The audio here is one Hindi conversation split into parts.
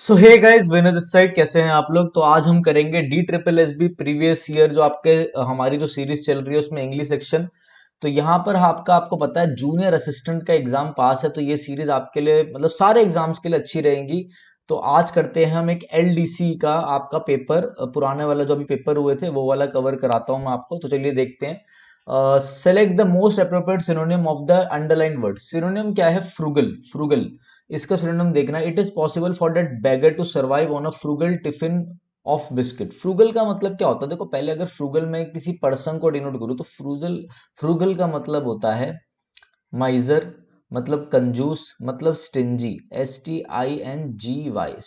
So hey guys, winner this side. कैसे हैं आप लोग? तो आज हम करेंगे D triple S B previous year, जो आपके हमारी जो सीरीज चल रही है उसमें इंग्लिश सेक्शन। तो यहाँ पर आपको पता है जूनियर असिस्टेंट का एग्जाम पास है, तो ये सीरीज आपके लिए मतलब सारे एग्जाम्स के लिए अच्छी रहेंगी। तो आज करते हैं हम एक एलडीसी का आपका पेपर, पुराने वाला जो अभी पेपर हुए थे वो वाला कवर कराता हूँ मैं आपको। तो चलिए देखते हैं। Select the most appropriate synonym of the underline word. Synonym क्या है? फ्रूगल। फ्रूगल इसका सिनोनिम देखना। It is possible for that beggar to survive on a frugal tiffin of biscuit. Frugal का मतलब क्या होता है? देखो, पहले अगर फ्रूगल में किसी पर्सन को डिनोट करूँ तो फ्रूगल फ्रूगल का मतलब होता है माइजर, मतलब कंजूस, मतलब स्टिंजी, STINGY,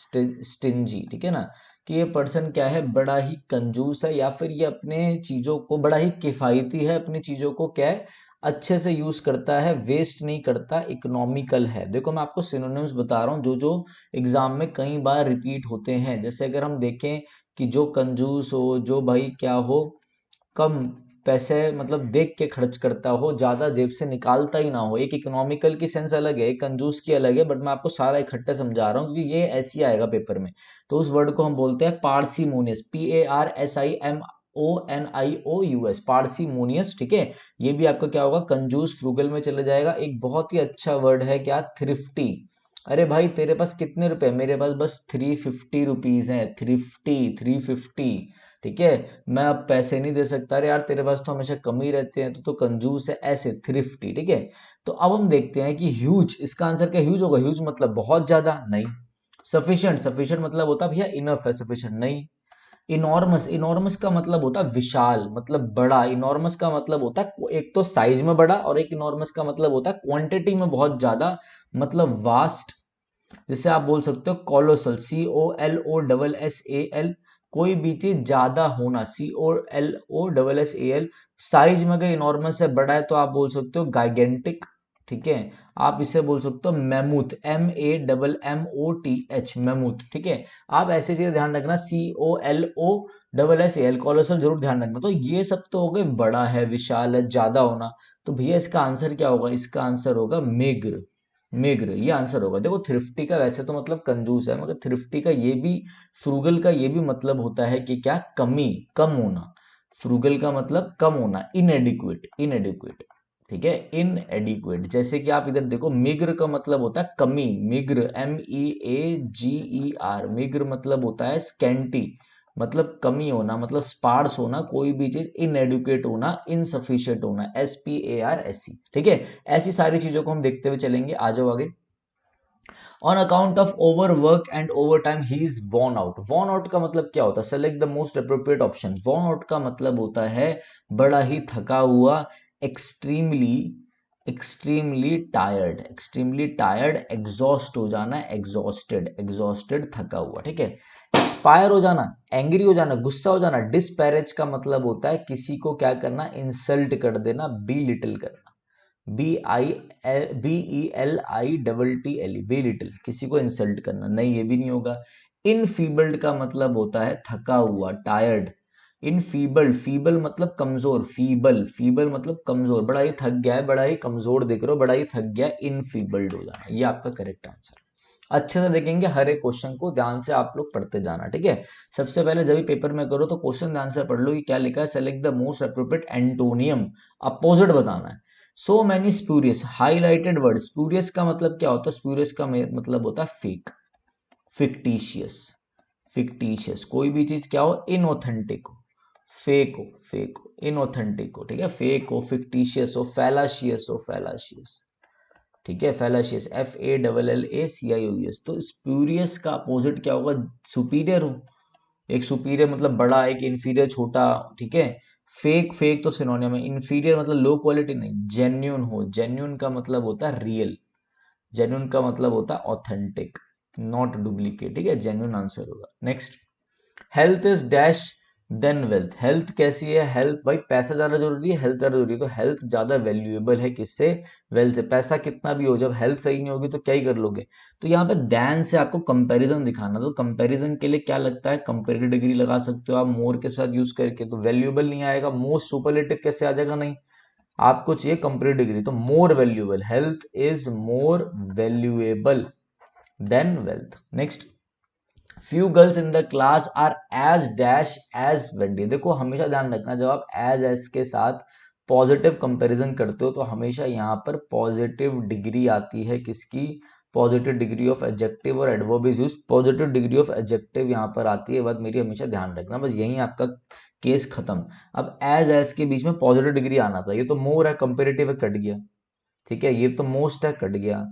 स्टिंजी। ठीक है ना? कि ये पर्सन क्या है? बड़ा ही कंजूस है, या फिर ये अपने चीजों को बड़ा ही किफायती है, अपनी चीजों को क्या है, अच्छे से यूज करता है, वेस्ट नहीं करता, इकोनॉमिकल है। देखो, मैं आपको सिनोनिम्स बता रहा हूँ जो जो एग्जाम में कई बार रिपीट होते हैं। जैसे अगर हम देखें कि जो कंजूस हो, जो भाई क्या हो, कम पैसे मतलब देख के खर्च करता हो, ज्यादा जेब से निकालता ही ना हो। एक इकोनॉमिकल की सेंस अलग है, एक कंजूस की अलग है, बट मैं आपको सारा इकट्ठा समझा रहा हूँ क्योंकि ये ऐसे ही आएगा पेपर में। तो उस वर्ड को हम बोलते हैं पार्सीमोनियस, PARSIMONIOUS, पार्सीमोनियस। ठीक है? ये भी आपका क्या होगा? कंजूस, फ्रूगल में चले जाएगा। एक बहुत ही अच्छा वर्ड है क्या? थ्रिफ्टी। अरे भाई, तेरे पास कितने रुपए? मेरे पास बस 350 रुपीज हैं। थ्रिफ्टी, 350। ठीक है? मैं अब पैसे नहीं दे सकता। अरे यार, तेरे पास तो हमेशा कम ही रहते हैं, तो कंजूस है। ऐसे थ्रिफ्टी। ठीक है? तो अब हम देखते हैं कि ह्यूज, इसका आंसर क्या ह्यूज होगा? ह्यूज मतलब बहुत ज्यादा, नहीं। सफिशिएंट, सफिशिएंट मतलब होता है भैया इनफ है, सफिशिएंट नहीं। इनॉर्मस, इनॉर्मस का मतलब होता है विशाल, मतलब बड़ा। इनॉर्मस का मतलब होता है एक तो साइज में बड़ा, और एक इनॉर्मस का मतलब होता है क्वांटिटी में बहुत ज्यादा, मतलब वास्ट। जैसे आप बोल सकते हो कोलोसल, COLOSSAL। कोई भी चीज ज्यादा होना, COLOSSAL। साइज में अगर इनॉर्मस है, बड़ा है, तो आप बोल सकते हो गाइगेंटिक। ठीक है? आप इसे बोल सकते हो मैमूथ, MAMMOTH, मैमूथ। ठीक है? आप ऐसी चीजें ध्यान रखना, COLOSSAL, कोलोसल जरूर ध्यान रखना। तो ये सब तो हो गए, बड़ा है, विशाल है, ज्यादा होना। तो भैया इसका आंसर क्या होगा? इसका आंसर होगा मेग्र। मेग्र, ये आंसर होगा। देखो, थ्रिफ्टी का वैसे तो मतलब कंजूस है, मगर थ्रिफ्टी का ये भी, फ्रूगल का ये भी मतलब होता है कि क्या? कमी, कम होना। फ्रूगल का मतलब कम होना, इनएडिक्वेट, इनएडिक्वेट। ठीक है? इनएडिक्वेट। जैसे कि आप इधर देखो, मिग्र का मतलब होता है कमी। मिग्र, MEAGER, मिग्र मतलब होता है स्कैंटी, मतलब कमी होना, मतलब स्पार्स होना, कोई भी चीज इनएडुकेट होना, इनसफिशिएंट होना, SPARSE। ठीक है? ऐसी सारी चीजों को हम देखते हुए चलेंगे। आ जाओ आगे। On account of over work and over time he is worn out. Worn out का मतलब क्या होता है? Select the most appropriate option. Worn out का मतलब होता है बड़ा ही थका हुआ, extremely, extremely tired, extremely tired, exhaust हो जाना, एग्जॉस्टेड, एग्जॉस्टेड, थका हुआ। ठीक है? एक्सपायर हो जाना, एंग्री हो जाना, गुस्सा हो जाना। डिस्पैरेज का मतलब होता है किसी को क्या करना? इंसल्ट कर देना, बी लिटिल करना। BELITTLE, बी लिटिल, किसी को इंसल्ट करना। नहीं, ये भी नहीं होगा। इनफीबल्ड का मतलब होता है थका हुआ, टायर्ड। इनफीबल्ड, फीबल मतलब कमजोर, फीबल, फीबल मतलब कमजोर। बड़ा ही थक गया है, बड़ा ही कमजोर दिख रहे हो, बड़ा ही थक गया, इनफीबल्ड हो जाना। ये आपका करेक्ट आंसर। अच्छे से देखेंगे, हर एक क्वेश्चन को ध्यान से आप लोग पढ़ते जाना। ठीक है? सबसे पहले जब भी पेपर में करो तो क्वेश्चन ध्यान से पढ़ लो कि क्या लिखा है। Select the most appropriate antonym, opposite बताना है। So many spurious, highlighted word. Spurious का मतलब क्या होता है? स्पूरियस का मतलब होता है फेक, फिक्टिशियस, फिक्टिशियस। कोई भी चीज क्या हो? इनऑथेंटिक हो, फेक हो, फेक हो, इनऑथेंटिक हो। ठीक है? फेक हो, फिक्टिशियस हो, फैलाशियस हो, फैलाशियस। ठीक है? फैलाशियस, FALLACIOUS। तो स्पूरियस का अपोजिट क्या होगा? सुपीरियर हो। एक सुपीरियर मतलब बड़ा, एक इंफीरियर छोटा। ठीक है? फेक, फेक तो सिनोनिम है। इंफीरियर मतलब लो क्वालिटी नहीं, जेन्यून हो। जेन्यून का मतलब होता है रियल, जेन्यून का मतलब होता है ऑथेंटिक, नॉट डुप्लीकेट। ठीक है? जेन्यून आंसर होगा। Next. Health is dash than wealth. Health कैसी है? हेल्थ भाई, पैसा ज्यादा जरूरी है, हेल्थ ज्यादा जरूरी है। तो हेल्थ ज्यादा वैल्यूएबल है किससे? वेल्थ से। पैसा कितना भी हो, जब हेल्थ सही नहीं होगी तो क्या ही कर लोगे? तो यहाँ पे दैन से आपको कंपैरिजन दिखाना। तो कंपैरिजन के लिए क्या लगता है? कंपेरेटिव डिग्री लगा सकते हो आप मोर के साथ यूज करके। तो वैल्यूएबल नहीं आएगा, मोस्ट सुपरलेटिव कैसे आ जाएगा? नहीं, आपको चाहिए कंपेरेटिव डिग्री। तो more valuable, health is more valuable than wealth. Next. Few girls in the class are as dash as Wendy. देखो हमेशा ध्यान रखना, जब आप एज के साथ पॉजिटिव कंपैरिजन करते हो तो हमेशा यहाँ पर पॉजिटिव डिग्री आती है, किसकी, पॉजिटिव डिग्री ऑफ एडजेक्टिव, और adverb is used, positive degree of adjective यहाँ पर आती है। बात मेरी हमेशा ध्यान रखना, बस यही आपका केस खत्म। अब एज के बीच में पॉजिटिव डिग्री आना था, ये तो मोर है, कंपेरेटिव है, कट गया, ठीक है, ये तो मोस्ट है, कट गया।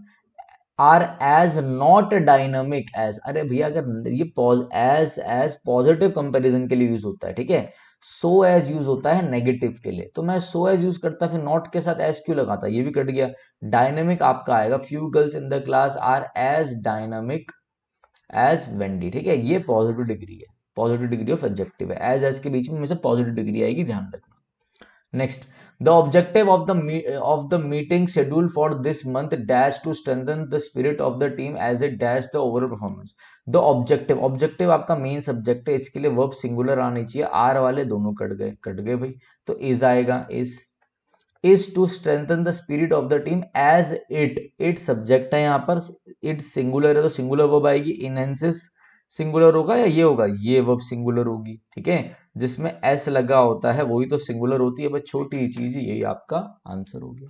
Are as not dynamic as, अरे भैया अगर ये एज पॉजिटिव कंपैरिजन के लिए यूज होता है, ठीक है, सो एज यूज होता है नेगेटिव के लिए, तो मैं सो एज यूज करता, फिर नॉट के साथ एज क्यों लगाता, ये भी कट गया। डायनेमिक आपका आएगा, few girls in the class are as dynamic as Wendy, ठीक है, ये पॉजिटिव डिग्री है, पॉजिटिव डिग्री ऑफ एडजेक्टिव है, एज के बीच में हमेशा पॉजिटिव डिग्री आएगी, ध्यान रखना। Next, the objective of the meeting scheduled for this month dash to strengthen the spirit of the team as it dash the overall performance. The objective आपका मेन सब्जेक्ट है, इसके लिए वर्ब सिंगुलर आनी चाहिए, आर वाले दोनों कट गए भाई, तो इज आएगा, is to strengthen the spirit of the team as it subject है यहाँ पर, इट सिंगुलर है तो सिंगुलर वर्ब आएगी, इनहेंसेस सिंगुलर होगा या ये होगा, ये वर्ब सिंगुलर होगी, ठीक है, जिसमें एस लगा होता है वही तो सिंगुलर होती है, बस छोटी चीज, यही आपका आंसर हो गया।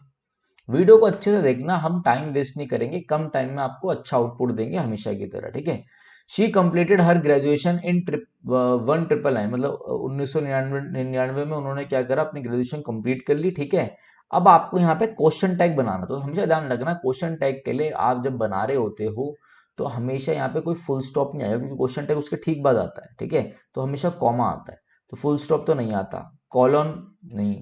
वीडियो को अच्छे से देखना, हम टाइम वेस्ट नहीं करेंगे, कम टाइम में आपको अच्छा आउटपुट देंगे हमेशा की तरह, ठीक है। She completed her graduation in 1999, मतलब 1999 में उन्होंने क्या करा, अपनी ग्रेजुएशन कंप्लीट कर ली, ठीक है। अब आपको यहाँ पे क्वेश्चन टैग बनाना, तो हमेशा ध्यान रखना, क्वेश्चन टैग के लिए आप जब बना रहे होते हो तो हमेशा यहाँ पे कोई फुल स्टॉप नहीं आएगा, क्योंकि क्वेश्चन टैग उसके ठीक बाद आता है, ठीक है, तो हमेशा कॉमा आता है, तो फुल स्टॉप तो नहीं आता, कॉलन नहीं,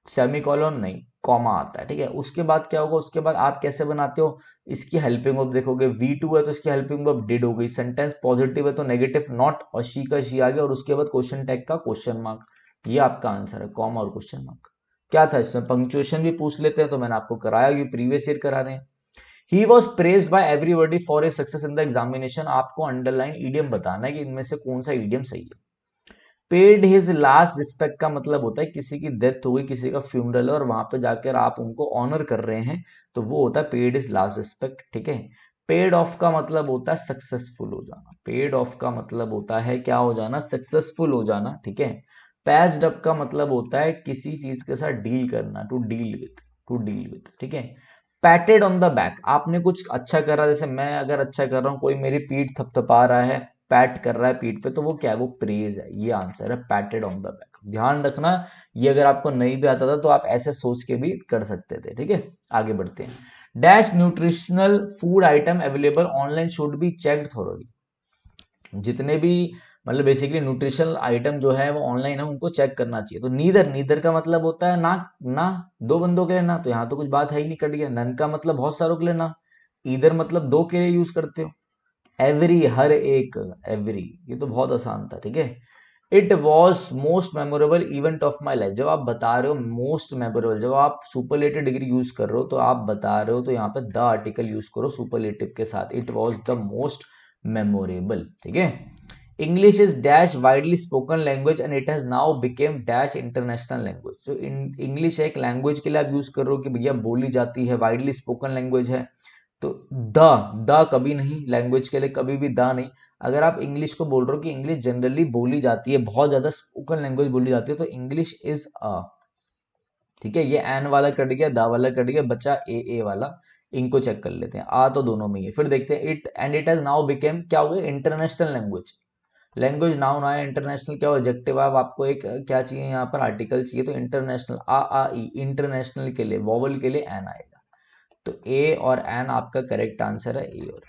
सेमी कॉलन नहीं, कॉमा आता है, ठीक है। उसके बाद क्या होगा, उसके बाद आप कैसे बनाते हो, इसकी हेल्पिंग वर्ब देखोगे, V2 है तो इसकी हेल्पिंग वर्ब डिड हो गई, सेंटेंस पॉजिटिव है तो नेगेटिव नॉट, और शी का शी आ गया, और उसके बाद क्वेश्चन टैग का क्वेश्चन मार्क, ये आपका आंसर है, कॉमा और क्वेश्चन मार्क। क्या था इसमें, पंक्चुएशन भी पूछ लेते हैं, तो मैंने आपको कराया कि प्रीवियस ईयर करा रहे हैं। He was pressed by everybody for a success in the examination, आपको अंडरलाइन ईडियम बताना है कि इनमें से कौन सा ईडियम सही है। पेड हिज लास्ट रिस्पेक्ट का मतलब होता है किसी की डेथ हो गई, किसी का फ्यूनरल है और वहां पे जाकर आप उनको ऑनर कर रहे हैं, तो वो होता है पेड हिज लास्ट रिस्पेक्ट, ठीक है। पेड ऑफ का मतलब होता है सक्सेसफुल हो जाना, पेड ऑफ का मतलब होता है क्या हो जाना, सक्सेसफुल हो जाना, ठीक है। पैच्ड अप का मतलब होता है किसी चीज के साथ डील करना, टू डील विथ, ठीक है। पैटेड ऑन द बैक, आपने कुछ अच्छा करा, जैसे मैं अगर अच्छा कर रहा हूं, कोई मेरी पीठ थपथपा रहा है, पैट कर रहा है पीठ पे, तो वो क्या है, वो प्रेज है, ये आंसर है, पैटेड ऑन द बैक। ध्यान रखना, ये अगर आपको नहीं भी आता था तो आप ऐसे सोच के भी कर सकते थे, ठीक है। आगे बढ़ते हैं। Dash nutritional food item available online should be checked thoroughly, जितने भी मतलब बेसिकली न्यूट्रिशनल आइटम जो है वो ऑनलाइन है, उनको चेक करना चाहिए। तो नीदर का मतलब होता है ना, ना दो बंदों के लिए ना, तो यहाँ तो कुछ बात है ही नहीं, कट गया। नन का मतलब बहुत सारों के लिए ना, इधर मतलब दो के लिए यूज करते हो, एवरी हर एक, एवरी, ये तो बहुत आसान था, ठीक है। It was most memorable event of my life, जब आप बता रहे हो मोस्ट मेमोरेबल, जब आप सुपरलेटिव डिग्री यूज कर रहे हो तो आप बता रहे हो, तो यहाँ पे द आर्टिकल यूज करो सुपरलेटिव के साथ, it was the most memorable, ठीक है। English is dash widely spoken language and it has now became dash international language, जो इंग्लिश एक लैंग्वेज के लिए आप यूज कर रहे हो कि भैया बोली जाती है, वाइडली स्पोकन लैंग्वेज है, तो द कभी नहीं, लैंग्वेज के लिए कभी भी द नहीं। अगर आप इंग्लिश को बोल रहे हो कि इंग्लिश जनरली बोली जाती है, बहुत ज्यादा स्पोकन लैंग्वेज बोली जाती है, तो इंग्लिश इज अ, ठीक है। ये एन वाला कट गया, द वाला कट गया, बचा ए वाला, इनको चेक कर लेते हैं, आ तो दोनों में ही है। फिर देखते हैं, इट हैज नाउ बिकेम, क्या हो गया, इंटरनेशनल लैंग्वेज, लैंग्वेज नाउन आया, इंटरनेशनल क्या ऑब्जेक्टिव है, अब आपको एक क्या चाहिए यहाँ पर, आर्टिकल चाहिए, तो इंटरनेशनल, आ ई, इंटरनेशनल के लिए, वॉवल के लिए एन आएगा, तो ए और एन आपका करेक्ट आंसर है, ए और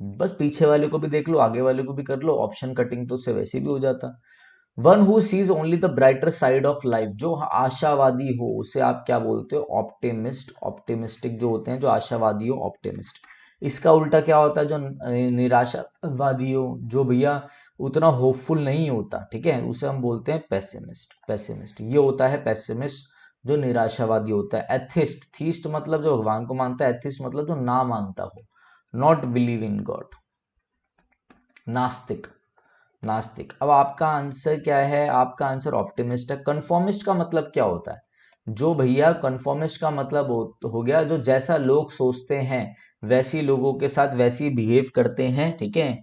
बस पीछे वाले को भी देख लो, आगे वाले को भी कर लो, ऑप्शन कटिंग तो उससे वैसे भी हो जाता। One who seize only the brighter side of life, जो आशावादी हो उसे आप क्या बोलते हो, ऑप्टिमिस्ट, ऑप्टिमिस्टिक जो होते हैं, जो आशावादी हो, ऑप्टिमिस्ट। इसका उल्टा क्या होता है, जो निराशावादी हो, जो भैया उतना होपफुल नहीं होता, ठीक है, उसे हम बोलते हैं पेसिमिस्ट, पेसिमिस्ट ये होता है पेसिमिस्ट, जो निराशावादी होता है। एथिस्ट, थीस्ट मतलब जो भगवान को मानता है, एथिस्ट मतलब जो ना मानता हो, नॉट बिलीव इन गॉड, नास्तिक, नास्तिक। अब आपका आंसर क्या है, आपका आंसर ऑप्टिमिस्ट है। कंफर्मिस्ट का मतलब क्या होता है, जो भैया कन्फर्मिस्ट का मतलब हो गया जो जैसा लोग सोचते हैं वैसी लोगों के साथ वैसी बिहेव करते हैं, ठीक है,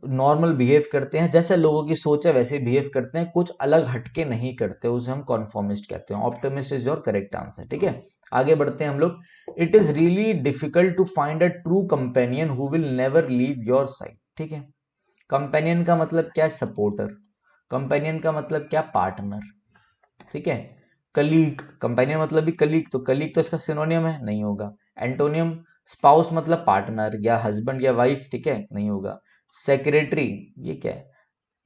नॉर्मल बिहेव करते हैं, जैसे लोगों की सोच है वैसे बिहेव करते हैं, कुछ अलग हटके नहीं करते, उसे हम कॉन्फॉर्मिस्ट कहते हैं। Optimist is your correct answer, ठीक है। आगे बढ़ते हैं हम लोग। It is really difficult to find a true companion who will never leave your side, ठीक है। कंपेनियन का मतलब क्या है? सपोर्टर। कंपेनियन का मतलब क्या? पार्टनर, ठीक है। कलीग, कंपेनियन मतलब भी कलीग, तो कलीग तो इसका सिनोनियम है, नहीं होगा। एंटोनियम, स्पाउस मतलब पार्टनर या हस्बैंड या वाइफ, ठीक है, नहीं होगा। सेक्रेटरी, ये क्या है?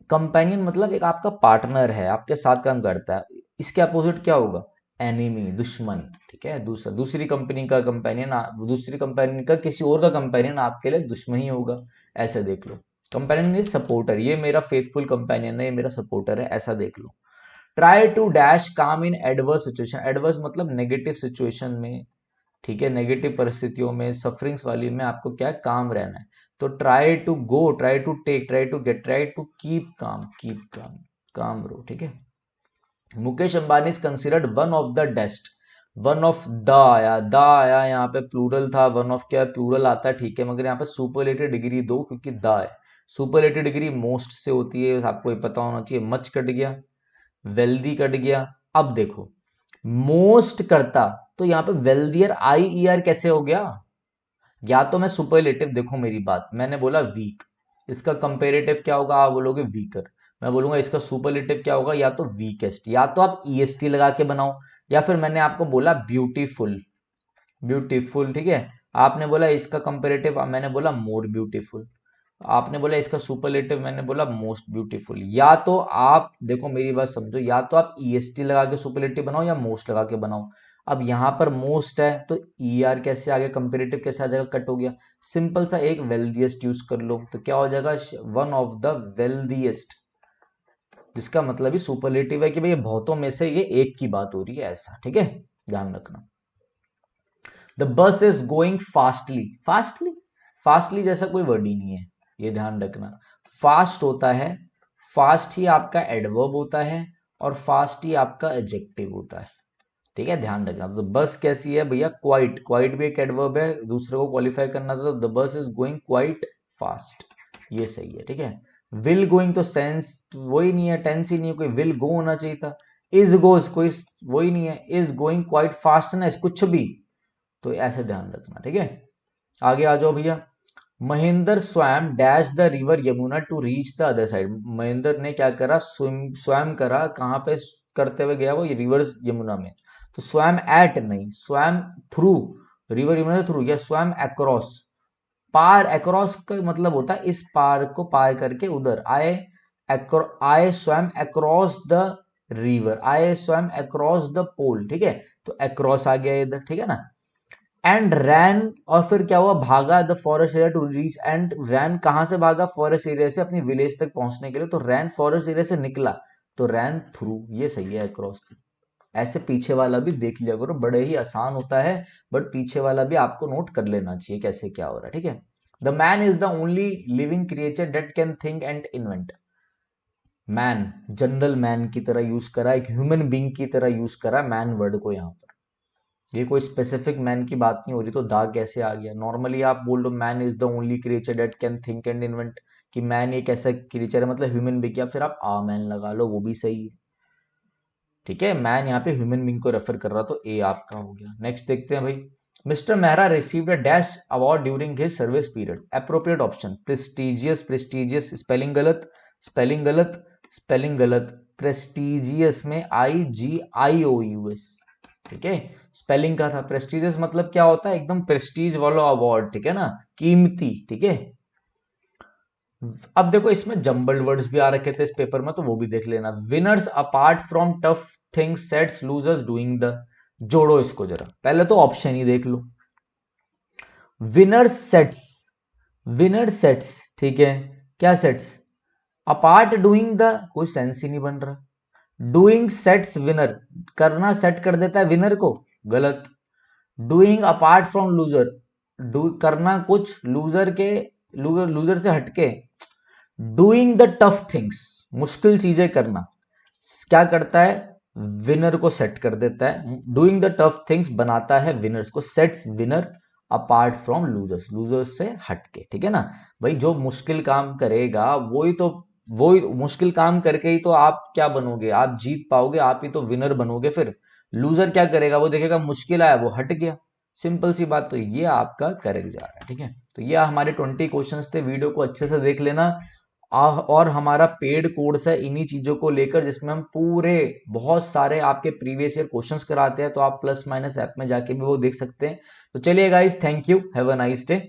कंपेनियन मतलब एक आपका पार्टनर है, आपके साथ काम करता है। इसके अपोजिट क्या होगा? एनिमी, दुश्मन, ठीक है। दूसरी कंपनी का कंपेनियन, दूसरी कंपनी का किसी और का कंपेनियन आपके लिए दुश्मन ही होगा, ऐसे देख लो। कंपेनियन इज सपोर्टर, ये मेरा फेथफुल कंपेनियन है, ये मेरा सपोर्टर है, ऐसा देख लो। ट्राई टू डैश काम इन एडवर्स सिचुएशन, एडवर्स मतलब नेगेटिव सिचुएशन में, ठीक है, नेगेटिव परिस्थितियों में, सफरिंग्स वाली में आपको क्या है? काम रहना है। तो try to go, try to take, try to get, try to keep calm, keep calm, calm रहो, ठीक है। Mukesh Ambani is considered one of the best, one of the आया यहाँ पे प्लूरल था, वन ऑफ क्या प्लूरल आता है, ठीक है, मगर यहाँ पे सुपरलेटिव डिग्री दो क्योंकि द है। सुपरलेटिव डिग्री मोस्ट से होती है, आपको ये पता होना चाहिए। मच कट गया, वेल्दी कट गया। अब देखो मोस्ट करता तो यहाँ पे वेल्दियर आई ई आर कैसे हो गया? या तो मैं सुपरलेटिव, देखो मेरी बात, मैंने बोला वीक, इसका कंपेरेटिव क्या होगा? आप बोलोगे वीकर। मैं बोलूंगा इसका सुपरलेटिव क्या होगा? या तो वीकेस्ट, या तो आप ईएसटी लगा के बनाओ, या फिर मैंने आपको बोला ब्यूटीफुल, ब्यूटीफुल, ठीक है। आपने बोला इसका कंपेरेटिव, मैंने बोला मोर ब्यूटीफुल। आपने बोला इसका सुपरलेटिव, मैंने बोला मोस्ट ब्यूटीफुल। या तो आप देखो मेरी बात समझो, या तो आप ईएसटी लगा के सुपरलेटिव बनाओ या मोस्ट लगा के बनाओ। अब यहां पर मोस्ट है तो ई आर कैसे आ गया, कंपेरेटिव कैसे आ जाएगा? कट हो गया। सिंपल सा एक वेल्दिएस्ट यूज कर लो, तो क्या हो जाएगा? वन ऑफ द वेल्दिएस्ट, जिसका मतलब ही सुपरलेटिव है कि भाई बहुतों में से ये एक की बात हो रही है, ऐसा, ठीक है, ध्यान रखना। The bus is going fastly, fastly, fastly जैसा कोई वर्ड ही नहीं है, ये ध्यान रखना। फास्ट होता है, फास्ट ही आपका एडवर्ब होता है, और फास्ट ही आपका एडजेक्टिव होता है, ठीक है, ध्यान रखना। तो बस कैसी है भैया? क्वाइट, क्वाइट भी एक एडवर्ब है, दूसरे को क्वालिफाई करना था, तो the bus is going quite fast, ये सही है, ठीक है। विल गोइंग तो सेंस वही नहीं है, टेंस ही नहीं है, कोई विल गो होना चाहिए था। इज गोज कोई वही नहीं है, इज गोइंग क्वाइट फास्ट ना, कुछ भी, तो ऐसे ध्यान रखना, ठीक है। आगे आ जाओ भैया। Mahendra swam dash the river Yamuna to reach the other side, Mahendra ने क्या करा? स्वयं करा, कहाँ पे करते हुए गया वो? ये रिवर यमुना में। तो स्वयं एट नहीं, स्वयं थ्रू, रिवर यमुना से थ्रू, या स्वयं अक्रॉस, पार, अक्रॉस का मतलब होता है इस पार को पार करके उधर आए। आए स्वयं अक्रॉस द रिवर, आए स्वयं अक्रॉस द पोल, ठीक है, तो अक्रॉस आ गया इधर, ठीक है ना। एंड रैन, और फिर क्या हुआ? भागा the forest area to reach, and ran कहां से भागा? फॉरेस्ट एरिया से अपनी विलेज तक पहुंचने के लिए, तो रैन फॉरेस्ट एरिया से निकला, तो रैन थ्रू, ये सही है, अक्रॉस थ्रू। ऐसे पीछे वाला भी देख लिया करो, बड़े ही आसान होता है, बट पीछे वाला भी आपको नोट कर लेना चाहिए कैसे क्या हो रहा है, ठीक है। The man is the only living creature that can think and invent, man general man की तरह यूज करा, एक ह्यूमन बींग की तरह यूज करा मैन वर्ड को यहाँ पर, ये कोई स्पेसिफिक मैन की बात नहीं हो रही, तो दा कैसे आ गया? नॉर्मली आप बोल लो man is the only creature that can think and invent, कि मैन एक ऐसा क्रिएचर है मतलब ह्यूमन बींग, या फिर आप आ मैन लगा लो, वो भी सही है, ठीक है। मैन यहाँ पे ह्यूमन बींग को रेफर कर रहा, तो ए आपका हो गया। नेक्स्ट देखते हैं भाई। Mister Mehra received a dash award during his service period, appropriate option prestigious, prestigious spelling गलत, स्पेलिंग गलत, स्पेलिंग गलत, प्रेस्टिजियस में आई जी आई ओ यू एस, ठीक है, स्पेलिंग का था। प्रेस्टिजियस मतलब क्या होता है? एकदम प्रेस्टीज वाला अवार्ड, ठीक है ना, कीमती, ठीक है। अब देखो इसमें जम्बल्ड वर्ड्स भी आ रखे थे इस पेपर में, तो वो भी देख लेना। Winners apart from tough things sets losers doing the, जोड़ो इसको जरा, पहले तो ऑप्शन ही देख लो। विनर्स सेट्स, विनर सेट्स, ठीक है, क्या सेट्स? अपार्ट डूइंग द, कोई सेंस ही नहीं बन रहा। डूइंग सेट्स विनर, करना सेट कर देता है विनर को, गलत। Doing apart from loser, do करना कुछ लूजर के, लूजर से हटके। डूइंग द टफ थिंग्स, मुश्किल चीजें करना, क्या करता है? विनर को सेट कर देता है। डूइंग द टफ थिंग्स बनाता है विनर्स को, sets winner apart from losers, losers से हटके, ठीक है ना। भाई जो मुश्किल काम करेगा वही मुश्किल काम करके ही तो आप क्या बनोगे, आप जीत पाओगे, आप ही तो विनर बनोगे। फिर लूजर क्या करेगा, वो देखेगा मुश्किल आया वो हट गया, सिंपल सी बात। तो ये आपका करेक्ट जा रहा है, ठीक है। तो ये हमारे 20 क्वेश्चंस थे, वीडियो को अच्छे से देख लेना। और हमारा पेड कोर्स है इन्हीं चीजों को लेकर, जिसमें हम पूरे बहुत सारे आपके प्रीवियस ईयर क्वेश्चंस कराते हैं, तो आप प्लस माइनस ऐप में जाके भी वो देख सकते हैं। तो चलिए guys, thank you, have a nice day.